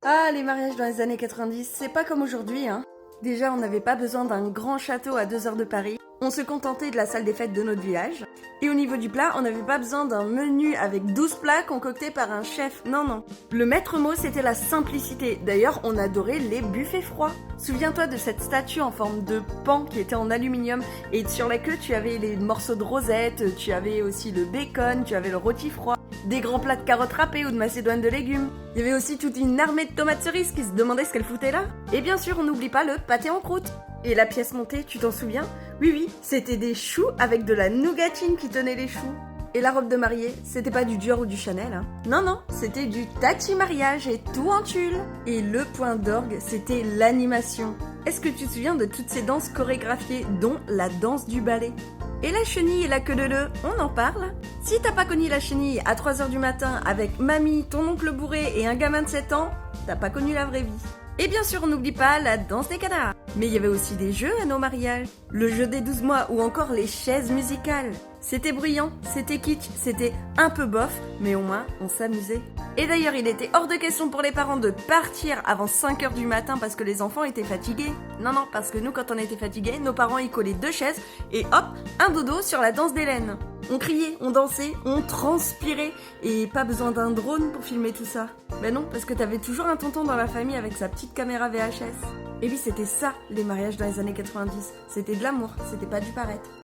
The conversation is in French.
Ah, les mariages dans les années 90, c'est pas comme aujourd'hui, hein. Déjà, on n'avait pas besoin d'un grand château à 2 heures de Paris. On se contentait de la salle des fêtes de notre village. Et au niveau du plat, on n'avait pas besoin d'un menu avec 12 plats concoctés par un chef. Non, non. Le maître mot, c'était la simplicité. D'ailleurs, on adorait les buffets froids. Souviens-toi de cette statue en forme de pan qui était en aluminium. Et sur la queue, tu avais les morceaux de rosette, tu avais aussi le bacon, tu avais le rôti froid. Des grands plats de carottes râpées ou de macédoine de légumes. Il y avait aussi toute une armée de tomates cerises qui se demandaient ce qu'elles foutaient là. Et bien sûr, on n'oublie pas le pâté en croûte. Et la pièce montée, tu t'en souviens? Oui, oui, c'était des choux avec de la nougatine qui tenait les choux. Et la robe de mariée, c'était pas du Dior ou du Chanel, hein. Non, non, c'était du Tati mariage et tout en tulle. Et le point d'orgue, c'était l'animation. Est-ce que tu te souviens de toutes ces danses chorégraphiées, dont la danse du ballet? Et la chenille et la queue de leu, on en parle? Si t'as pas connu la chenille à 3h du matin avec mamie, ton oncle bourré et un gamin de 7 ans, t'as pas connu la vraie vie. Et bien sûr, on n'oublie pas la danse des canards. Mais il y avait aussi des jeux à nos mariages. Le jeu des 12 mois ou encore les chaises musicales. C'était bruyant, c'était kitsch, c'était un peu bof, mais au moins on s'amusait. Et d'ailleurs, il était hors de question pour les parents de partir avant 5h du matin parce que les enfants étaient fatigués. Non, non, parce que nous, quand on était fatigués, nos parents y collaient 2 chaises et hop, un dodo sur la danse d'Hélène. On criait, on dansait, on transpirait et pas besoin d'un drone pour filmer tout ça. Ben non, parce que t'avais toujours un tonton dans la famille avec sa petite caméra VHS. Et oui, c'était ça, les mariages dans les années 90. C'était de l'amour, c'était pas du paraître.